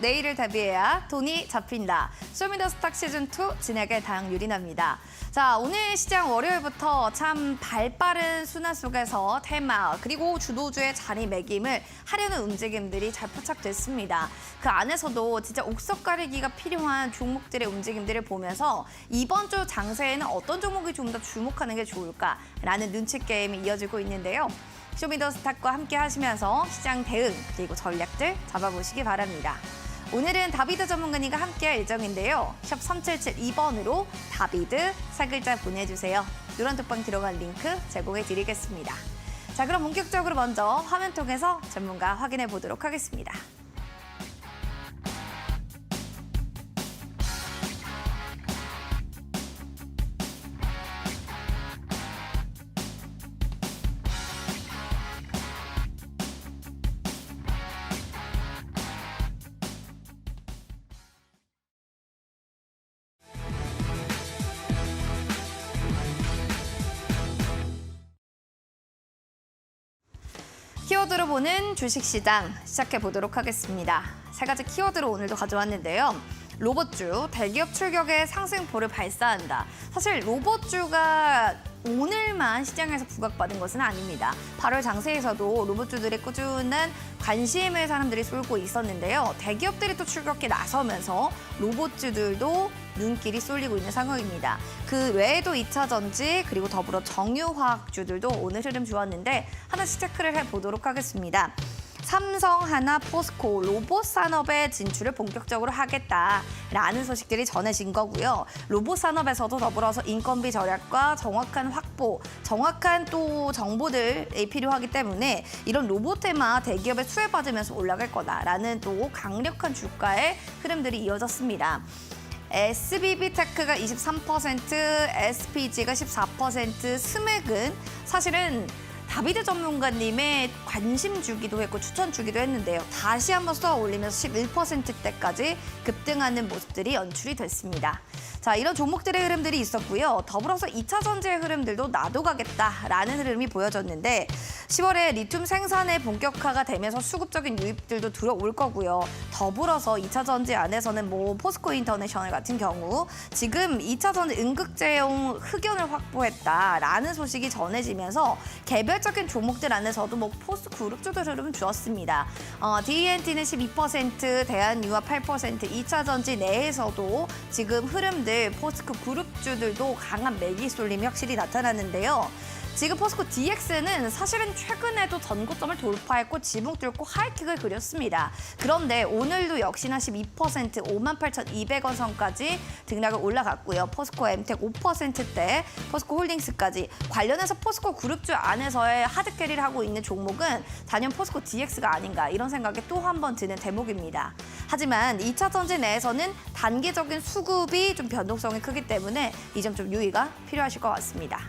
내일을 대비해야 돈이 잡힌다. 쇼미더스탁 시즌2 진행의 다영 유리나입니다. 자, 오늘 시장 월요일부터 참 발빠른 순환 속에서 테마 그리고 주도주의 자리매김을 하려는 움직임들이 잘 포착됐습니다. 그 안에서도 진짜 옥석 가리기가 필요한 종목들의 움직임들을 보면서 이번 주 장세에는 어떤 종목이 좀 더 주목하는 게 좋을까라는 눈치 게임이 이어지고 있는데요. 쇼미더스탁과 함께 하시면서 시장 대응 그리고 전략들 잡아보시기 바랍니다. 오늘은 다비드 전문가님과 함께할 예정인데요. 샵 3772번으로 다비드 세 글자 보내주세요. 노란톡방 들어간 링크 제공해드리겠습니다. 자, 그럼 본격적으로 먼저 화면 통해서 전문가 확인해 보도록 하겠습니다. 키워드로 보는 주식시장 시작해 보도록 하겠습니다. 세 가지 키워드로 오늘도 가져왔는데요. 로봇주, 대기업 출격에 상승포를 발사한다. 사실 로봇주가 오늘만 시장에서 부각받은 것은 아닙니다. 8월 장세에서도 로봇주들의 꾸준한 관심을 사람들이 쏠고 있었는데요. 대기업들이 또 출격에 나서면서 로봇주들도 눈길이 쏠리고 있는 상황입니다. 그 외에도 2차 전지 그리고 더불어 정유화학주들도 오늘 흐름 좋았는데 하나씩 체크를 해보도록 하겠습니다. 삼성, 하나, 포스코, 로봇 산업에 진출을 본격적으로 하겠다라는 소식들이 전해진 거고요. 로봇 산업에서도 더불어서 인건비 절약과 정확한 확보, 정확한 또 정보들이 필요하기 때문에 이런 로봇 테마 대기업에 수혜받으면서 올라갈 거다라는 또 강력한 주가의 흐름들이 이어졌습니다. SBB테크가 23%, SPG가 14%, 스맥은 사실은 다비드 전문가님의 관심 주기도 했고 추천 주기도 했는데요. 다시 한번 쏘아 올리면서 11%대까지 급등하는 모습들이 연출이 됐습니다. 자, 이런 종목들의 흐름들이 있었고요. 더불어서 2차 전지의 흐름들도 놔둬가겠다라는 흐름이 보여졌는데 10월에 리튬 생산의 본격화가 되면서 수급적인 유입들도 들어올 거고요. 더불어서 2차 전지 안에서는 뭐 포스코 인터내셔널 같은 경우 지금 2차 전지 응급제용 흑연을 확보했다라는 소식이 전해지면서 개별적인 종목들 안에서도 뭐 포스트 그룹주들 흐름은 좋았습니다. DNT는 12%, 대한유화 8%, 2차 전지 내에서도 지금 흐름들 포스코 그룹주들도 강한 매기 쏠림이 확실히 나타났는데요. 지금 포스코 DX는 사실은 최근에도 전고점을 돌파했고 지붕 뚫고 하이킥을 그렸습니다. 그런데 오늘도 역시나 12% 58,200원 선까지 등락을 올라갔고요. 포스코 엠텍 5%대, 포스코 홀딩스까지 관련해서 포스코 그룹주 안에서의 하드캐리를 하고 있는 종목은 단연 포스코 DX가 아닌가 이런 생각이 또 한 번 드는 대목입니다. 하지만 2차 전지 내에서는 단기적인 수급이 좀 변동성이 크기 때문에 이 점 좀 유의가 필요하실 것 같습니다.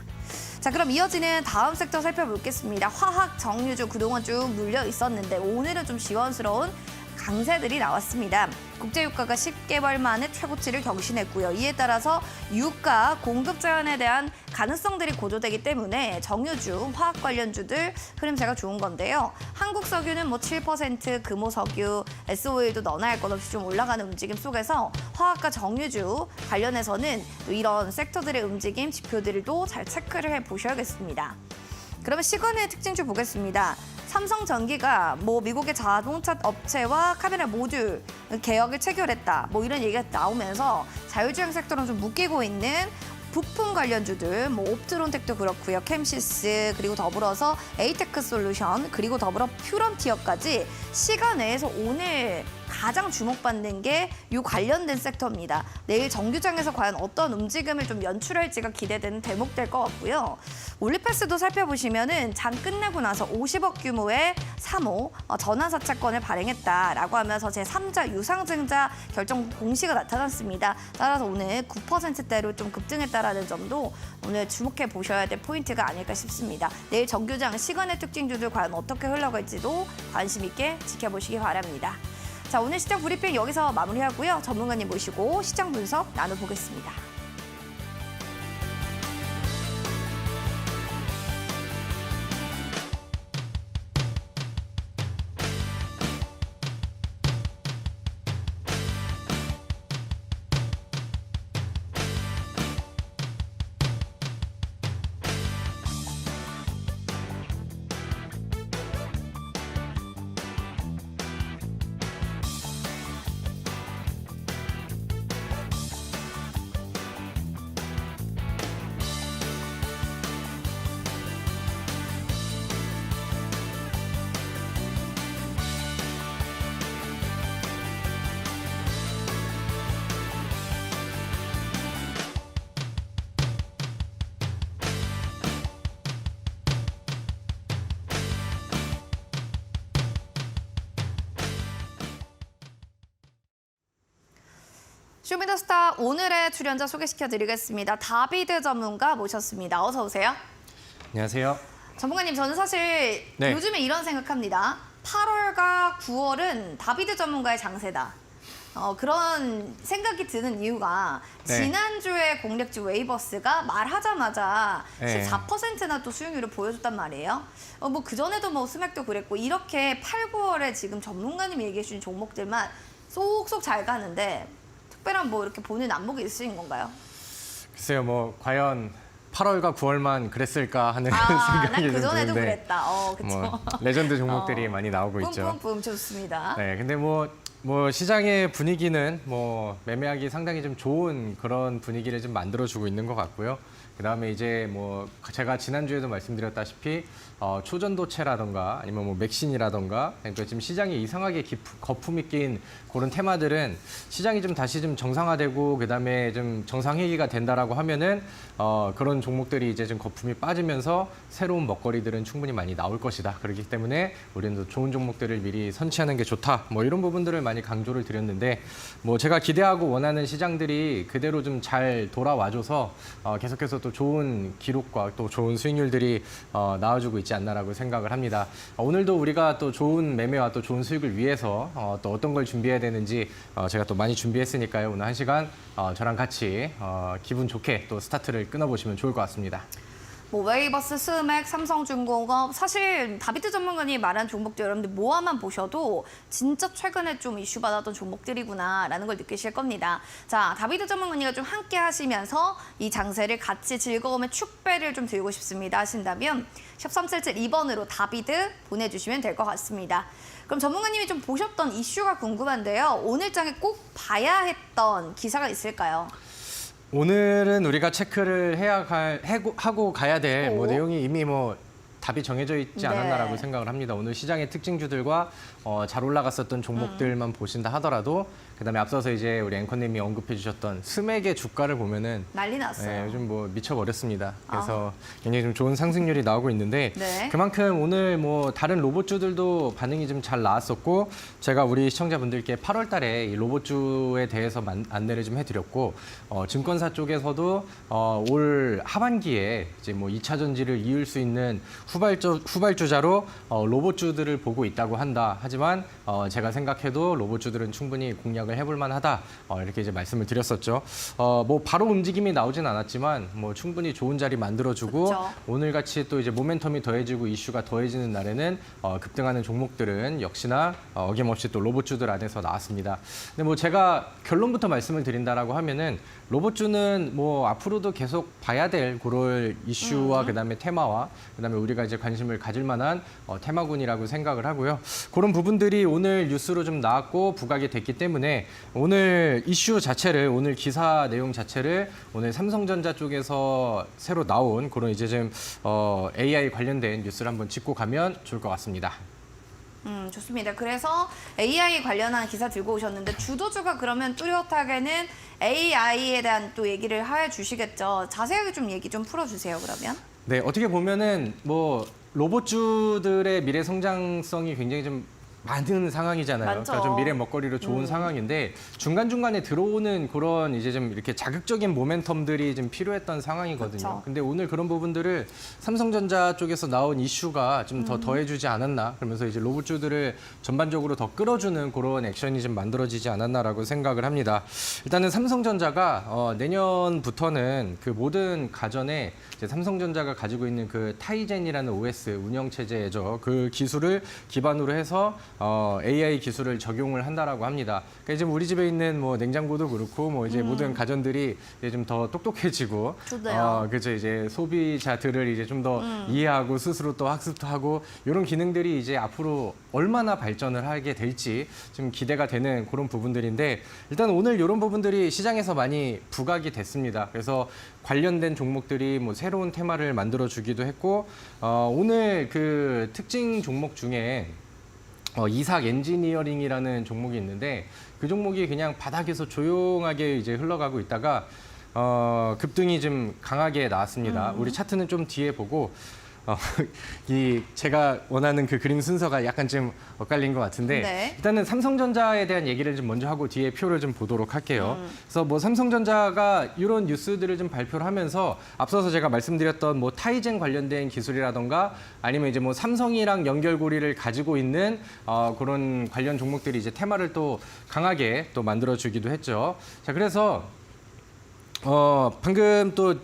자, 그럼 이어지는 다음 섹터 살펴보겠습니다. 화학, 정유주 그동안 쭉 눌려 있었는데 오늘은 좀 시원스러운 강세들이 나왔습니다. 국제유가가 10개월 만에 최고치를 경신했고요. 이에 따라서 유가 공급 제한에 대한 가능성들이 고조되기 때문에 정유주, 화학 관련주들 흐름세가 좋은 건데요. 한국석유는 뭐 7%, 금호석유, S오일도 너나 할 것 없이 좀 올라가는 움직임 속에서 화학과 정유주 관련해서는 또 이런 섹터들의 움직임, 지표들도 잘 체크를 해보셔야겠습니다. 그러면 시간의 특징주 보겠습니다. 삼성전기가 뭐 미국의 자동차 업체와 카메라 모듈 계약을 체결했다. 뭐 이런 얘기가 나오면서 자율주행 섹터랑 좀 묶이고 있는 부품 관련주들, 뭐 옵트론텍도 그렇고요. 캠시스, 그리고 더불어서 에이테크 솔루션, 그리고 더불어 퓨런티어까지 시간 내에서 오늘 가장 주목받는 게 이 관련된 섹터입니다. 내일 정규장에서 과연 어떤 움직임을 좀 연출할지가 기대되는 대목될 것 같고요. 올리패스도 살펴보시면은 장 끝내고 나서 50억 규모의 3호 전환사채권을 발행했다라고 하면서 제3자 유상증자 결정 공시가 나타났습니다. 따라서 오늘 9%대로 좀 급등했다라는 점도 오늘 주목해 보셔야 될 포인트가 아닐까 싶습니다. 내일 정규장 시간의 특징주들 과연 어떻게 흘러갈지도 관심 있게 지켜보시기 바랍니다. 자, 오늘 시장 브리핑 여기서 마무리하고요. 전문가님 모시고 시장 분석 나눠보겠습니다. 쇼미더스타 오늘의 출연자 소개시켜드리겠습니다. 다비드 전문가 모셨습니다. 어서 오세요. 안녕하세요. 전문가님, 저는 사실 네. 요즘에 이런 생각합니다. 8월과 9월은 다비드 전문가의 장세다. 그런 생각이 드는 이유가 네. 지난주에 공략주 웨이버스가 말하자마자 네. 14%나 또 수익률을 보여줬단 말이에요. 뭐 그전에도 뭐 스맥도 그랬고 이렇게 8, 9월에 지금 전문가님이 얘기해 주신 종목들만 쏙쏙 잘 가는데 특별한 뭐 이렇게 보는 안목이 있으신 건가요? 글쎄요, 뭐 과연 8월과 9월만 그랬을까 하는 난 생각이 좀 그전에도 드는데 그랬다. 그쵸. 뭐 레전드 종목들이 많이 나오고 있죠. 뿜뿜뿜 좋습니다. 네, 근데 뭐 시장의 분위기는 뭐 매매하기 상당히 좀 좋은 그런 분위기를 좀 만들어주고 있는 것 같고요. 그다음에 이제 뭐 제가 지난주에도 말씀드렸다시피 초전도체라던가 아니면 뭐 맥신이라던가 그러니까 지금 시장에 이상하게 거품이 낀 그런 테마들은 시장이 좀 다시 좀 정상화되고 그다음에 좀 정상회귀가 된다라고 하면은 그런 종목들이 이제 좀 거품이 빠지면서 새로운 먹거리들은 충분히 많이 나올 것이다. 그렇기 때문에 우리는 더 좋은 종목들을 미리 선취하는 게 좋다. 뭐 이런 부분들을 많이 강조를 드렸는데 뭐 제가 기대하고 원하는 시장들이 그대로 좀 잘 돌아와줘서 계속해서 또 좋은 기록과 또 좋은 수익률들이 나와주고 있지 않나라고 생각을 합니다. 오늘도 우리가 또 좋은 매매와 또 좋은 수익을 위해서 또 어떤 걸 준비해야 되는지 제가 또 많이 준비했으니까요. 오늘 1시간 저랑 같이 기분 좋게 또 스타트를 끊어보시면 좋을 것 같습니다. 뭐 웨이버스, 스맥, 삼성중공업 사실 다비드 전문가님이 말한 종목들 여러분들 모아만 보셔도 진짜 최근에 좀 이슈 받았던 종목들이구나라는 걸 느끼실 겁니다. 자, 다비드 전문가님과 좀 함께 하시면서 이 장세를 같이 즐거움의 축배를 좀 들고 싶습니다 하신다면 샵 3772번으로 다비드 보내주시면 될 것 같습니다. 그럼 전문가님이 좀 보셨던 이슈가 궁금한데요. 오늘 장에 꼭 봐야 했던 기사가 있을까요? 오늘은 우리가 체크를 하고 가야 될 뭐 오. 내용이 이미 뭐 답이 정해져 있지 않았나라고 네. 생각을 합니다. 오늘 시장의 특징주들과 잘 올라갔었던 종목들만 보신다 하더라도 그다음에 앞서서 이제 우리 앵커님이 언급해 주셨던 스맥의 주가를 보면은 난리 났어요. 요즘 뭐 미쳐버렸습니다. 그래서 굉장히 좀 좋은 상승률이 나오고 있는데 네. 그만큼 오늘 뭐 다른 로봇주들도 반응이 좀 잘 나왔었고 제가 우리 시청자분들께 8월 달에 이 로봇주에 대해서 안내를 좀 해드렸고 증권사 쪽에서도 올 하반기에 이제 뭐 2차 전지를 이을 수 있는 후발주자로 로봇주들을 보고 있다고 한다. 하지만 제가 생각해도 로봇주들은 충분히 공략을 해볼 만하다. 이렇게 이제 말씀을 드렸었죠. 뭐 바로 움직임이 나오진 않았지만 뭐 충분히 좋은 자리 만들어주고 그렇죠. 오늘 같이 또 이제 모멘텀이 더해지고 이슈가 더해지는 날에는 급등하는 종목들은 역시나 어김없이 또 로봇주들 안에서 나왔습니다. 근데 뭐 제가 결론부터 말씀을 드린다라고 하면은 로봇주는 뭐 앞으로도 계속 봐야 될 그럴 이슈와 그다음에 테마와 그다음에 우리가 이제 관심을 가질 만한 테마군이라고 생각을 하고요. 그런 부분들이 오늘 뉴스로 좀 나왔고 부각이 됐기 때문에 오늘 이슈 자체를 오늘 기사 내용 자체를 오늘 삼성전자 쪽에서 새로 나온 그런 이제 좀 AI 관련된 뉴스를 한번 짚고 가면 좋을 것 같습니다. 좋습니다. 그래서 AI 관련한 기사 들고 오셨는데 주도주가 그러면 뚜렷하게는 AI에 대한 또 얘기를 해주시겠죠. 자세하게 좀 얘기 좀 풀어주세요, 그러면. 네, 어떻게 보면은 뭐 로봇주들의 미래 성장성이 굉장히 좀 많은 상황이잖아요. 많죠. 그러니까 좀 미래 먹거리로 좋은 상황인데 중간중간에 들어오는 그런 이제 좀 이렇게 자극적인 모멘텀들이 좀 필요했던 상황이거든요. 그쵸. 근데 오늘 그런 부분들을 삼성전자 쪽에서 나온 이슈가 좀 더 더해주지 않았나 그러면서 이제 로봇주들을 전반적으로 더 끌어주는 그런 액션이 좀 만들어지지 않았나라고 생각을 합니다. 일단은 삼성전자가 내년부터는 그 모든 가전에 이제 삼성전자가 가지고 있는 그 타이젠이라는 OS 운영 체제죠. 그 기술을 기반으로 해서 AI 기술을 적용을 한다라고 합니다. 그러니까 지금 우리 집에 있는 뭐 냉장고도 그렇고 뭐 이제 모든 가전들이 이제 좀 더 똑똑해지고, 좋네요. 그렇죠. 이제 소비자들을 이제 좀 더 이해하고 스스로 또 학습도 하고 이런 기능들이 이제 앞으로 얼마나 발전을 하게 될지 좀 기대가 되는 그런 부분들인데 일단 오늘 이런 부분들이 시장에서 많이 부각이 됐습니다. 그래서 관련된 종목들이 뭐 새로운 테마를 만들어 주기도 했고 오늘 그 특징 종목 중에 이삭 엔지니어링이라는 종목이 있는데 그 종목이 그냥 바닥에서 조용하게 이제 흘러가고 있다가 급등이 좀 강하게 나왔습니다. 우리 차트는 좀 뒤에 보고 이 제가 원하는 그 그림 순서가 약간 좀 엇갈린 것 같은데 네. 일단은 삼성전자에 대한 얘기를 좀 먼저 하고 뒤에 표를 좀 보도록 할게요. 그래서 뭐 삼성전자가 이런 뉴스들을 좀 발표를 하면서 앞서서 제가 말씀드렸던 뭐 타이젠 관련된 기술이라던가 아니면 이제 뭐 삼성이랑 연결고리를 가지고 있는 그런 관련 종목들이 이제 테마를 또 강하게 또 만들어주기도 했죠. 자, 그래서 방금 또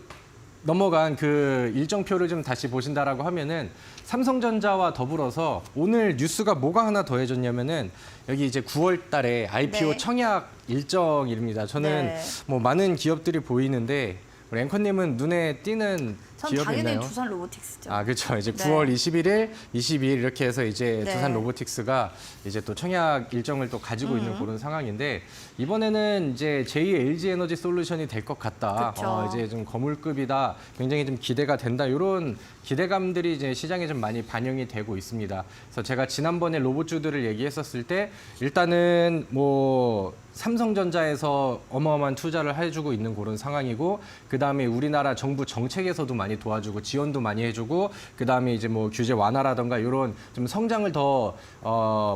넘어간 그 일정표를 좀 다시 보신다라고 하면은 삼성전자와 더불어서 오늘 뉴스가 뭐가 하나 더해졌냐면은 여기 이제 9월 달에 IPO 네. 청약 일정입니다. 저는 네. 뭐 많은 기업들이 보이는데 우리 앵커님은 눈에 띄는 전 기업이 당연히 있나요? 두산 로보틱스죠. 아, 그렇죠. 이제 네. 9월 21일, 22일 이렇게 해서 이제 네. 두산 로보틱스가 이제 또 청약 일정을 또 가지고 있는 그런 상황인데 이번에는 이제 제2 LG 에너지 솔루션이 될 것 같다. 그쵸. 이제 좀 거물급이다. 굉장히 좀 기대가 된다. 이런 기대감들이 이제 시장에 좀 많이 반영이 되고 있습니다. 그래서 제가 지난번에 로봇주들을 얘기했었을 때 일단은 뭐 삼성전자에서 어마어마한 투자를 해주고 있는 그런 상황이고 그다음에 우리나라 정부 정책에서도 많이 도와주고 지원도 많이 해주고 그다음에 이제 뭐 규제 완화라던가 이런 좀 성장을 더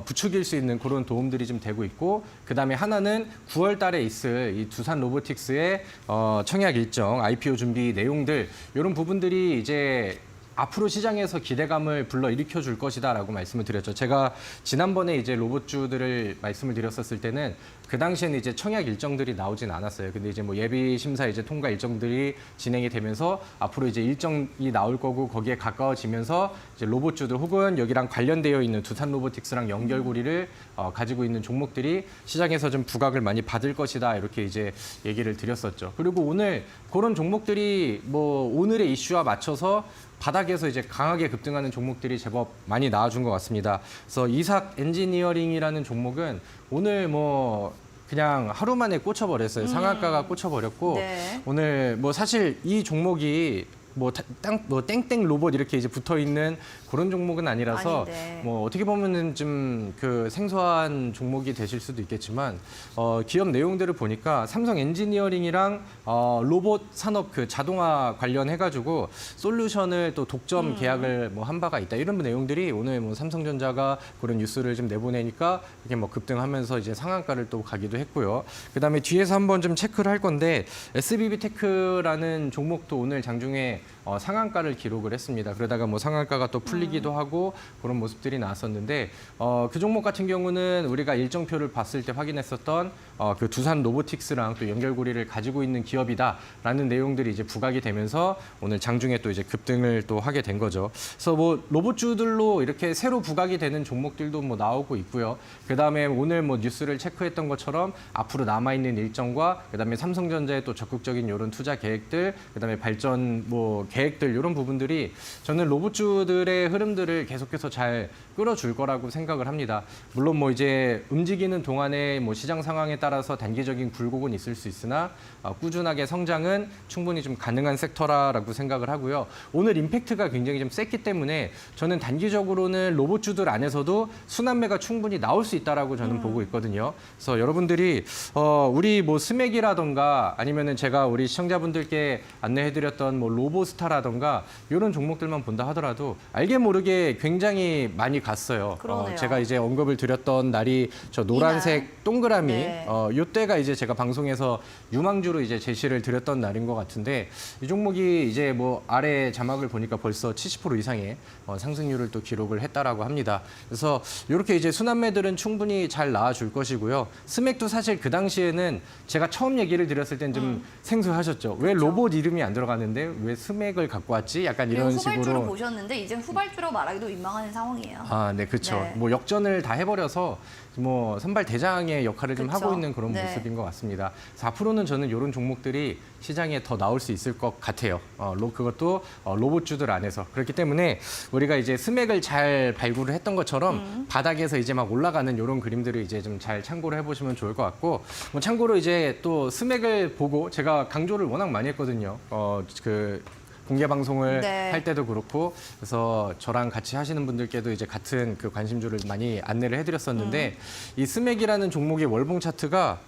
부추길 수 있는 그런 도움들이 좀 되고 있고 그다음에 하나는 9월 달에 있을 이 두산 로보틱스의 청약 일정, IPO 준비 내용들 이런 부분들이 이제 앞으로 시장에서 기대감을 불러일으켜 줄 것이다라고 말씀을 드렸죠. 제가 지난번에 이제 로봇주들을 말씀을 드렸었을 때는 그 당시에는 이제 청약 일정들이 나오진 않았어요. 근데 이제 뭐 예비 심사 이제 통과 일정들이 진행이 되면서 앞으로 이제 일정이 나올 거고 거기에 가까워지면서 이제 로봇주들 혹은 여기랑 관련되어 있는 두산 로보틱스랑 연결고리를 가지고 있는 종목들이 시장에서 좀 부각을 많이 받을 것이다 이렇게 이제 얘기를 드렸었죠. 그리고 오늘 그런 종목들이 뭐 오늘의 이슈와 맞춰서 바닥에서 이제 강하게 급등하는 종목들이 제법 많이 나와준 것 같습니다. 그래서 이삭 엔지니어링이라는 종목은 오늘 뭐 그냥 하루 만에 꽂혀버렸어요. 상한가가 꽂혀버렸고 네. 오늘 뭐 사실 이 종목이 뭐 땡땡 로봇 이렇게 이제 붙어 있는 그런 종목은 아니라서 아닌데. 뭐 어떻게 보면은 좀 그 생소한 종목이 되실 수도 있겠지만 기업 내용들을 보니까 삼성 엔지니어링이랑 로봇 산업 그 자동화 관련해 가지고 솔루션을 또 독점 계약을 뭐 한 바가 있다 이런 내용들이 오늘 뭐 삼성전자가 그런 뉴스를 좀 내보내니까 이게 뭐 급등하면서 이제 상한가를 또 가기도 했고요. 그다음에 뒤에서 한번 좀 체크를 할 건데 SBB 테크라는 종목도 오늘 장중에 상한가를 기록을 했습니다. 그러다가 뭐 상한가가 또 풀리기도 하고 그런 모습들이 나왔었는데 그 종목 같은 경우는 우리가 일정표를 봤을 때 확인했었던 그 두산 로보틱스랑 또 연결고리를 가지고 있는 기업이다라는 내용들이 이제 부각이 되면서 오늘 장중에 또 이제 급등을 또 하게 된 거죠. 그래서 뭐 로봇주들로 이렇게 새로 부각이 되는 종목들도 뭐 나오고 있고요. 그다음에 오늘 뭐 뉴스를 체크했던 것처럼 앞으로 남아 있는 일정과 그다음에 삼성전자의 또 적극적인 이런 투자 계획들, 그다음에 발전 뭐 계획들 이런 부분들이 저는 로봇주들의 흐름들을 계속해서 잘 끌어줄 거라고 생각을 합니다. 물론 뭐 이제 움직이는 동안에 뭐 시장 상황에 따라서 단기적인 굴곡은 있을 수 있으나 꾸준하게 성장은 충분히 좀 가능한 섹터라고 생각을 하고요. 오늘 임팩트가 굉장히 좀 셌기 때문에 저는 단기적으로는 로봇주들 안에서도 순환매가 충분히 나올 수 있다라고 저는 보고 있거든요. 그래서 여러분들이 우리 뭐 스맥이라던가 아니면은 제가 우리 시청자분들께 안내해드렸던 뭐 로보스타라던가 이런 종목들만 본다 하더라도 알게 모르게 굉장히 많이 갔어요. 그러네요. 제가 이제 언급을 드렸던 날이 저 노란색 동그라미 네. 요때가 이제 제가 방송에서 유망주로 이제 제시를 드렸던 날인 것 같은데 이 종목이 이제 뭐 아래 자막을 보니까 벌써 70% 이상의 상승률을 또 기록을 했다라고 합니다. 그래서 이렇게 이제 순환매들은 충분히 잘 나와줄 것이고요. 스맥도 사실 그 당시에는 제가 처음 얘기를 드렸을 땐 좀 생소하셨죠. 왜 로봇 이름이 안 들어갔는데 왜 스맥을 갖고 왔지? 약간 그리고 이런 후발주로 식으로. 보셨는데 이제 후발주로 말하기도 민망한 상황이에요. 아, 네, 그렇죠. 네. 뭐 역전을 다 해버려서 뭐 선발 대장의 역할을 좀 그쵸. 하고 있는 그런 네. 모습인 것 같습니다. 그래서 앞으로는 저는 이런 종목들이 시장에 더 나올 수 있을 것 같아요. 그것도 로봇주들 안에서. 그렇기 때문에 우리가 이제 스맥을 잘 발굴을 했던 것처럼 바닥에서 이제 막 올라가는 이런 그림들을 이제 좀 잘 참고를 해보시면 좋을 것 같고 뭐 참고로 이제 또 스맥을 보고 제가 강조를 워낙 많이 했거든요. 공개 방송을 네. 할 때도 그렇고 그래서 저랑 같이 하시는 분들께도 이제 같은 그 관심주를 많이 안내를 해드렸었는데 이 스맥이라는 종목의 월봉 차트가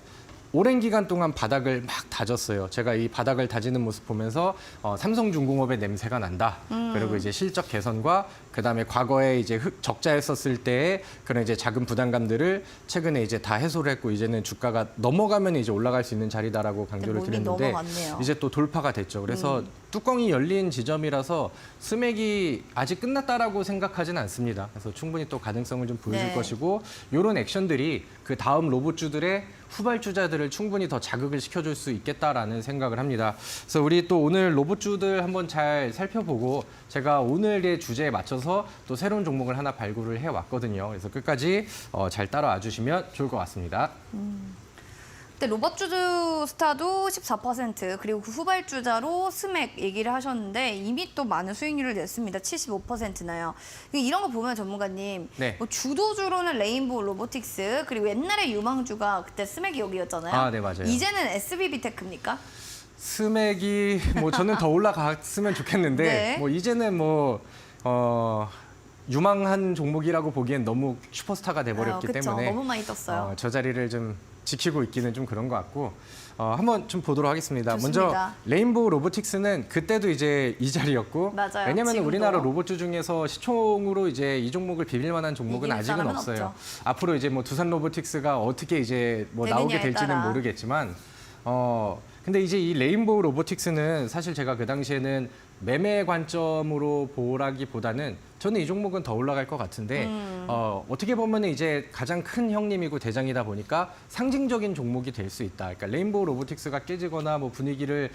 오랜 기간 동안 바닥을 막 다졌어요. 제가 이 바닥을 다지는 모습 보면서 삼성중공업의 냄새가 난다. 그리고 이제 실적 개선과 그다음에 과거에 이제 적자했었을 때의 그런 이제 작은 부담감들을 최근에 이제 다 해소를 했고 이제는 주가가 넘어가면 이제 올라갈 수 있는 자리다라고 강조를 몸이 드렸는데 넘어갔네요. 이제 또 돌파가 됐죠. 그래서 뚜껑이 열린 지점이라서 스맥이 아직 끝났다라고 생각하진 않습니다. 그래서 충분히 또 가능성을 좀 보여줄 네. 것이고 이런 액션들이 그 다음 로봇주들의 후발주자들을 충분히 더 자극을 시켜줄 수 있겠다라는 생각을 합니다. 그래서 우리 또 오늘 로봇주들 한번 잘 살펴보고 제가 오늘의 주제에 맞춰서 또 새로운 종목을 하나 발굴을 해왔거든요. 그래서 끝까지 잘 따라와 주시면 좋을 것 같습니다. 근데 로봇주주 스타도 14% 그리고 그 후발주자로 스맥 얘기를 하셨는데 이미 또 많은 수익률을 냈습니다. 75%나요. 이런 거 보면 전문가님 네. 뭐 주도주로는 레인보우 로보틱스 그리고 옛날에 유망주가 그때 스맥이 여기였잖아요. 아, 네, 맞아요. 이제는 SBB 테크입니까? 스맥이 뭐 저는 더 올라갔으면 좋겠는데 네. 뭐 이제는 뭐 유망한 종목이라고 보기엔 너무 슈퍼스타가 돼버렸기 그쵸. 때문에 너무 많이 떴어요. 저 자리를 좀 지키고 있기는 좀 그런 것 같고 한번 좀 보도록 하겠습니다. 좋습니다. 먼저 레인보우 로보틱스는 그때도 이제 이 자리였고 맞아요. 왜냐하면 지금도. 우리나라 로봇주 중에서 시총으로 이제 이 종목을 비빌 만한 종목은 이길 아직은 사람은 없어요. 없죠. 앞으로 이제 뭐 두산 로보틱스가 어떻게 이제 뭐 나오게 되느냐에 될지는 따라. 모르겠지만 근데 이제 이 레인보우 로보틱스는 사실 제가 그 당시에는 매매 관점으로 보라기보다는 저는 이 종목은 더 올라갈 것 같은데 어떻게 보면 이제 가장 큰 형님이고 대장이다 보니까 상징적인 종목이 될 수 있다. 그러니까 레인보우 로보틱스가 깨지거나 뭐 분위기를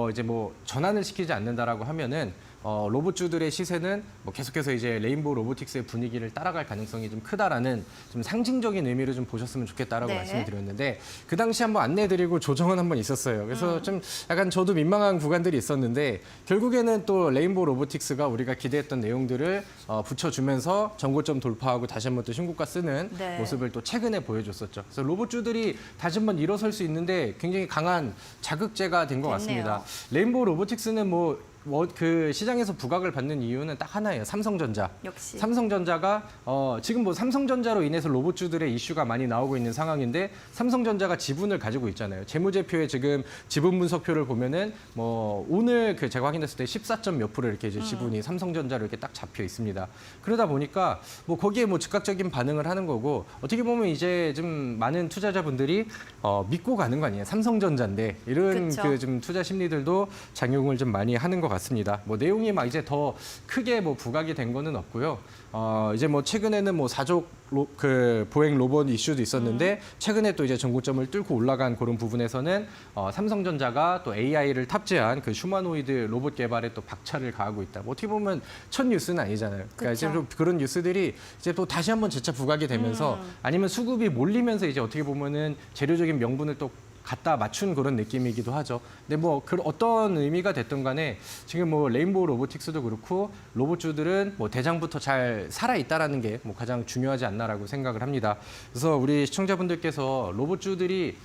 이제 뭐 전환을 시키지 않는다라고 하면은 로봇주들의 시세는 뭐 계속해서 이제 레인보우 로보틱스의 분위기를 따라갈 가능성이 좀 크다라는 좀 상징적인 의미를 좀 보셨으면 좋겠다라고 네. 말씀을 드렸는데 그 당시 한번 안내드리고 조정은 한번 있었어요. 그래서 좀 약간 저도 민망한 구간들이 있었는데 결국에는 또 레인보우 로보틱스가 우리가 기대했던 내용들을 붙여주면서 전고점 돌파하고 다시 한번 또 신고가 쓰는 네. 모습을 또 최근에 보여줬었죠. 그래서 로봇주들이 다시 한번 일어설 수 있는데 굉장히 강한 자극제가 된 것 됐네요. 같습니다. 레인보우 로보틱스는 그 시장에서 부각을 받는 이유는 딱 하나예요. 삼성전자. 역시. 삼성전자가 지금 뭐 삼성전자로 인해서 로봇주들의 이슈가 많이 나오고 있는 상황인데 삼성전자가 지분을 가지고 있잖아요. 재무제표에 지금 지분 분석표를 보면은 뭐 오늘 그 제가 확인했을 때 14점 몇 프로 이렇게 이제 지분이 삼성전자로 이렇게 딱 잡혀 있습니다. 그러다 보니까 뭐 거기에 뭐 즉각적인 반응을 하는 거고 어떻게 보면 이제 좀 많은 투자자분들이 믿고 가는 거 아니에요. 삼성전자인데 이런 그쵸. 그 좀 투자 심리들도 작용을 좀 많이 하는 것 같습니다. 뭐 내용이 막 이제 더 크게 뭐 부각이 된 거는 없고요. 이제 뭐 최근에는 뭐 사족 그 보행 로봇 이슈도 있었는데 최근에 또 이제 전고점을 뚫고 올라간 그런 부분에서는 삼성전자가 또 AI를 탑재한 그 휴머노이드 로봇 개발에 또 박차를 가하고 있다. 뭐 어떻게 보면 첫 뉴스는 아니잖아요. 그러니까 이제 그쵸. 좀 그런 뉴스들이 이제 또 다시 한번 재차 부각이 되면서 아니면 수급이 몰리면서 이제 어떻게 보면은 재료적인 명분을 또 갖다 맞춘 그런 느낌이기도 하죠. 근데 뭐 어떤 의미가 됐든 간에 지금 뭐 레인보우 로보틱스도 그렇고 로봇주들은 뭐 대장부터 잘 살아 있다라는 게 뭐 가장 중요하지 않나라고 생각을 합니다. 그래서 우리 시청자분들께서 로봇주들이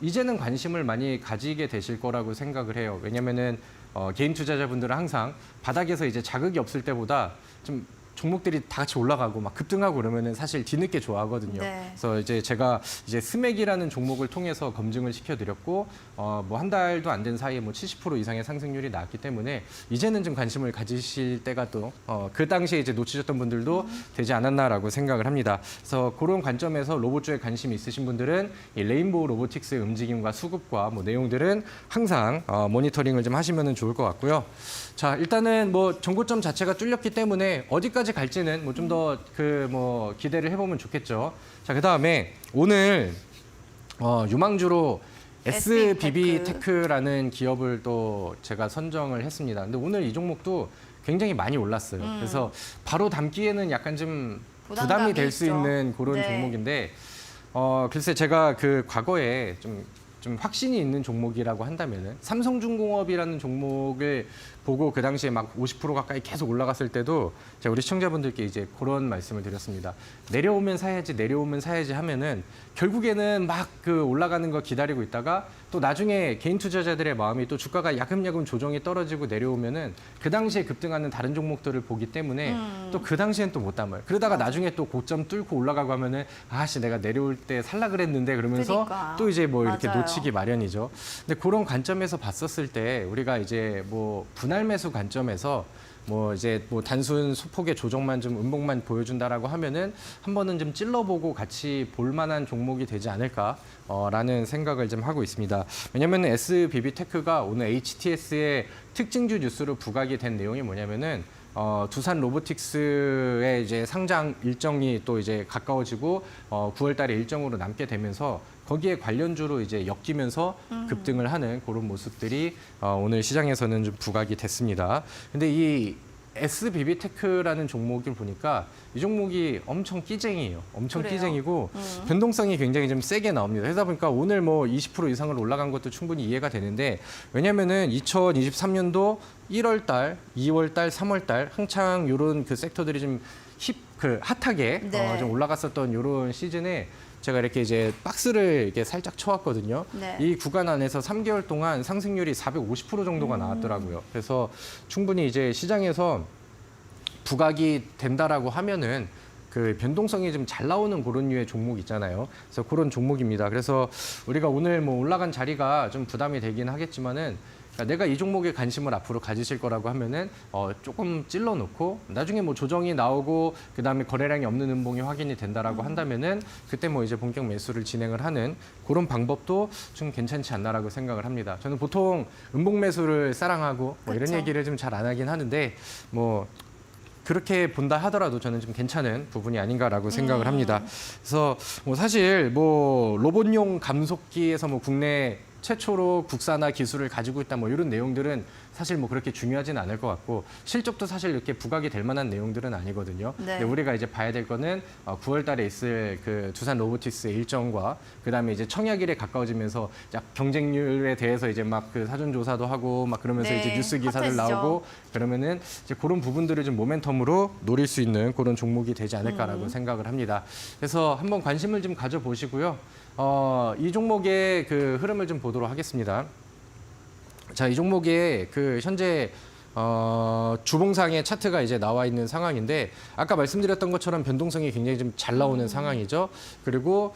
이제는 관심을 많이 가지게 되실 거라고 생각을 해요. 왜냐면은 개인 투자자분들은 항상 바닥에서 이제 자극이 없을 때보다 좀 종목들이 다 같이 올라가고 막 급등하고 그러면은 사실 뒤늦게 좋아하거든요. 네. 그래서 이제 제가 이제 스맥이라는 종목을 통해서 검증을 시켜드렸고 뭐 한 달도 안 된 사이에 뭐 70% 이상의 상승률이 나왔기 때문에 이제는 좀 관심을 가지실 때가 또 그 당시에 이제 놓치셨던 분들도 되지 않았나라고 생각을 합니다. 그래서 그런 관점에서 로봇주에 관심이 있으신 분들은 이 레인보우 로보틱스의 움직임과 수급과 뭐 내용들은 항상 모니터링을 좀 하시면 좋을 것 같고요. 자, 일단은 뭐 전고점 자체가 뚫렸기 때문에 어디까지 갈지는 뭐 좀 더 그 뭐 기대를 해보면 좋겠죠. 자, 그 다음에 오늘 유망주로 SBB 테크라는 기업을 또 제가 선정을 했습니다. 근데 오늘 이 종목도 굉장히 많이 올랐어요. 그래서 바로 담기에는 약간 좀 부담이 될 수 있죠. 있는 그런 네. 종목인데 글쎄 제가 그 과거에 좀 확신이 있는 종목이라고 한다면은 삼성중공업이라는 종목을 보고 그 당시에 막 50% 가까이 계속 올라갔을 때도 제가 우리 시청자분들께 이제 그런 말씀을 드렸습니다. 내려오면 사야지 하면은 결국에는 막 그 올라가는 거 기다리고 있다가 또 나중에 개인 투자자들의 마음이 또 주가가 야금야금 조정이 떨어지고 내려오면은 그 당시에 급등하는 다른 종목들을 보기 때문에 또 그 당시엔 또 못 담아요. 그러다가 나중에 또 고점 뚫고 올라가고 하면은 아씨 내가 내려올 때 살라 그랬는데 그러면서 그러니까. 또 이제 뭐 이렇게 맞아요. 놓치기 마련이죠. 근데 그런 관점에서 봤었을 때 우리가 이제 뭐 분할 매수 관점에서 뭐 이제 뭐 단순 소폭의 조정만 좀 음봉만 보여준다라고 하면은 한 번은 좀 찔러보고 같이 볼 만한 종목이 되지 않을까라는 생각을 좀 하고 있습니다. 왜냐하면 SBB테크가 오늘 HTS의 특징주 뉴스로 부각이 된 내용이 뭐냐면은 두산 로보틱스의 이제 상장 일정이 또 이제 가까워지고 9월달에 일정으로 남게 되면서 거기에 관련주로 이제 엮이면서 급등을 하는 그런 모습들이 오늘 시장에서는 좀 부각이 됐습니다. 근데 이 SBB테크라는 종목을 보니까 이 종목이 엄청 끼쟁이에요. 엄청 그래요? 끼쟁이고 변동성이 굉장히 좀 세게 나옵니다. 그러다 보니까 오늘 뭐 20% 이상을 올라간 것도 충분히 이해가 되는데 왜냐면은 2023년도 1월 달, 2월 달, 3월 달 한창 요런 그 섹터들이 좀 핫하게 네. 좀 올라갔었던 요런 시즌에 제가 이렇게 이제 박스를 이렇게 살짝 쳐왔거든요. 네. 이 구간 안에서 3개월 동안 상승률이 450% 정도가 나왔더라고요. 그래서 충분히 이제 시장에서 부각이 된다라고 하면은 그 변동성이 좀 잘 나오는 그런 류의 종목 있잖아요. 그래서 그런 종목입니다. 그래서 우리가 오늘 뭐 올라간 자리가 좀 부담이 되긴 하겠지만은 그러니까 내가 이 종목에 관심을 앞으로 가지실 거라고 하면은 조금 찔러놓고 나중에 뭐 조정이 나오고 그다음에 거래량이 없는 음봉이 확인이 된다라고 한다면은 그때 뭐 이제 본격 매수를 진행을 하는 그런 방법도 좀 괜찮지 않나라고 생각을 합니다. 저는 보통 음봉 매수를 사랑하고 뭐 이런 그쵸. 얘기를 좀 잘 안 하긴 하는데 뭐 그렇게 본다 하더라도 저는 좀 괜찮은 부분이 아닌가라고 생각을 합니다. 그래서 뭐 사실 뭐 로봇용 감속기에서 뭐 국내 최초로 국산화 기술을 가지고 있다 뭐 이런 내용들은 사실 뭐 그렇게 중요하진 않을 것 같고 실적도 사실 이렇게 부각이 될 만한 내용들은 아니거든요. 네. 근데 우리가 이제 봐야 될 거는 9월 달에 있을 그 두산 로보틱스의 일정과 그다음에 이제 청약일에 가까워지면서 경쟁률에 대해서 이제 막 그 사전 조사도 하고 막 그러면서 네, 이제 뉴스 기사들 핫해지죠. 나오고 그러면은 이제 그런 부분들을 좀 모멘텀으로 노릴 수 있는 그런 종목이 되지 않을까라고 생각을 합니다. 그래서 한번 관심을 좀 가져보시고요. 이 종목의 그 흐름을 좀 보도록 하겠습니다. 자, 이 종목의 그 현재 주봉상의 차트가 이제 나와 있는 상황인데 아까 말씀드렸던 것처럼 변동성이 굉장히 좀 잘 나오는 상황이죠. 그리고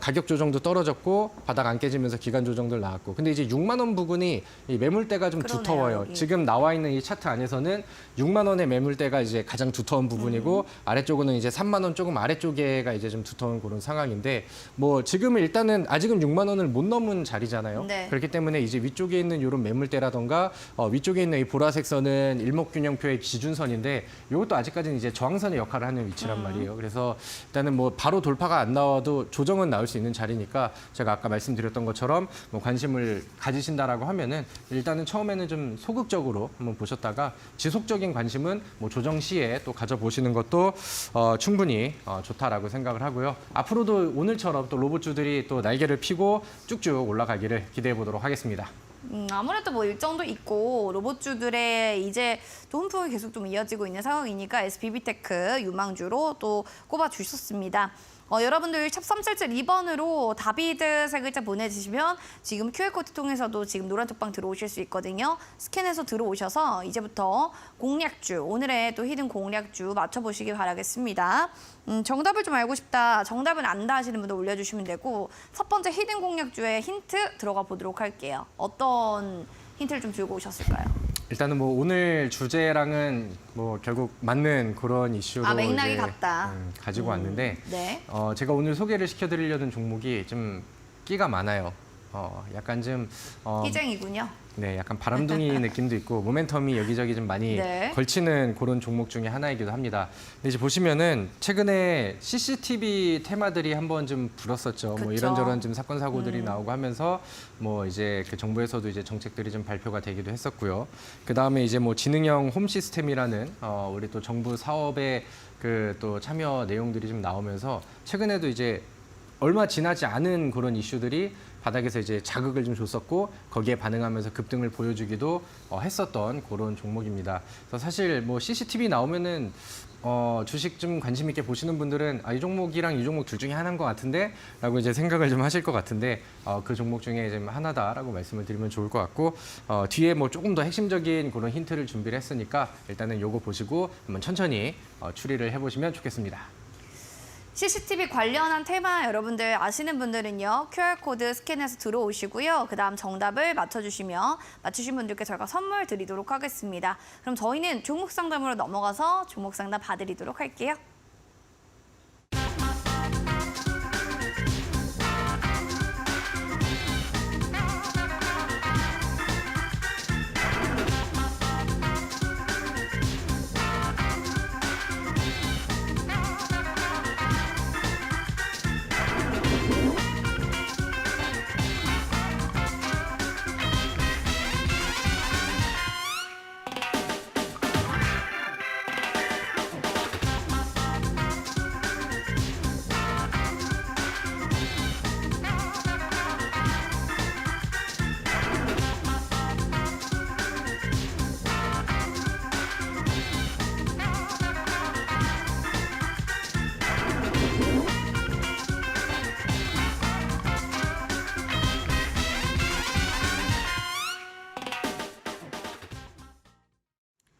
가격 조정도 떨어졌고 바닥 안 깨지면서 기간 조정들 나왔고 근데 이제 6만 원 부분이 이 매물대가 좀 그러네요, 두터워요. 여기. 지금 나와 있는 이 차트 안에서는 6만 원의 매물대가 이제 가장 두터운 부분이고 아래쪽은 이제 3만 원 조금 아래쪽에가 이제 좀 두터운 그런 상황인데 뭐 지금은 일단은 아직은 6만 원을 못 넘은 자리잖아요. 네. 그렇기 때문에 이제 위쪽에 있는 이런 매물대라던가 위쪽에 있는 이 보라색 선은 일목균형표의 기준선인데 이것도 아직까지는 이제 저항선의 역할을 하는 위치란 말이에요. 그래서 일단은 뭐 바로 돌파가 안 나와도 조정은 나올 수 있는 자리니까 제가 아까 말씀드렸던 것처럼 뭐 관심을 가지신다라고 하면은 일단은 처음에는 좀 소극적으로 한번 보셨다가 지속적인 관심은 뭐 조정 시에 또 가져보시는 것도 충분히 좋다라고 생각을 하고요. 앞으로도 오늘처럼 또 로봇주들이 또 날개를 펴고 쭉쭉 올라가기를 기대해 보도록 하겠습니다. 아무래도 뭐 일정도 있고 로봇주들의 이제 또 훈풍이 계속 좀 이어지고 있는 상황이니까 SBB테크 유망주로 또 꼽아주셨습니다. 여러분들 샵 3772번으로 다비드 세 글자 보내주시면 지금 QR코드 통해서도 지금 노란 톡방 들어오실 수 있거든요. 스캔해서 들어오셔서 이제부터 공략주, 오늘의 또 히든 공략주 맞춰보시기 바라겠습니다. 정답을 좀 알고 싶다, 정답은 안다 하시는 분들 올려주시면 되고 첫 번째 히든 공략주의 힌트 들어가 보도록 할게요. 어떤 힌트를 좀 들고 오셨을까요? 일단은 뭐 오늘 주제랑은 뭐 결국 맞는 그런 이슈로 맥락이 이제, 같다. 가지고 왔는데 네. 제가 오늘 소개를 시켜드리려는 종목이 좀 끼가 많아요. 약간 좀 끼쟁이군요. 네, 약간 바람둥이 느낌도 있고 모멘텀이 여기저기 좀 많이 네. 걸치는 그런 종목 중에 하나이기도 합니다. 근데 이제 보시면은 최근에 CCTV 테마들이 한번 좀 불었었죠. 뭐 그쵸. 이런저런 좀 사건 사고들이 나오고 하면서 뭐 이제 그 정부에서도 이제 정책들이 좀 발표가 되기도 했었고요. 그 다음에 이제 뭐 지능형 홈 시스템이라는 우리 또 정부 사업의 그 또 참여 내용들이 좀 나오면서 최근에도 이제 얼마 지나지 않은 그런 이슈들이 바닥에서 이제 자극을 좀 줬었고 거기에 반응하면서 급등을 보여주기도 했었던 그런 종목입니다. 그래서 사실 뭐 CCTV 나오면은 주식 좀 관심 있게 보시는 분들은 이 종목이랑 이 종목 둘 중에 하나인 것 같은데 라고 이제 생각을 좀 하실 것 같은데 그 종목 중에 좀 하나다라고 말씀을 드리면 좋을 것 같고 뒤에 뭐 조금 더 핵심적인 그런 힌트를 준비를 했으니까 일단은 요거 보시고 한번 천천히 추리를 해보시면 좋겠습니다. CCTV 관련한 테마 여러분들 아시는 분들은요. QR코드 스캔해서 들어오시고요. 그다음 정답을 맞춰주시면 맞추신 분들께 저희가 선물 드리도록 하겠습니다. 그럼 저희는 종목 상담으로 넘어가서 종목 상담 봐드리도록 할게요.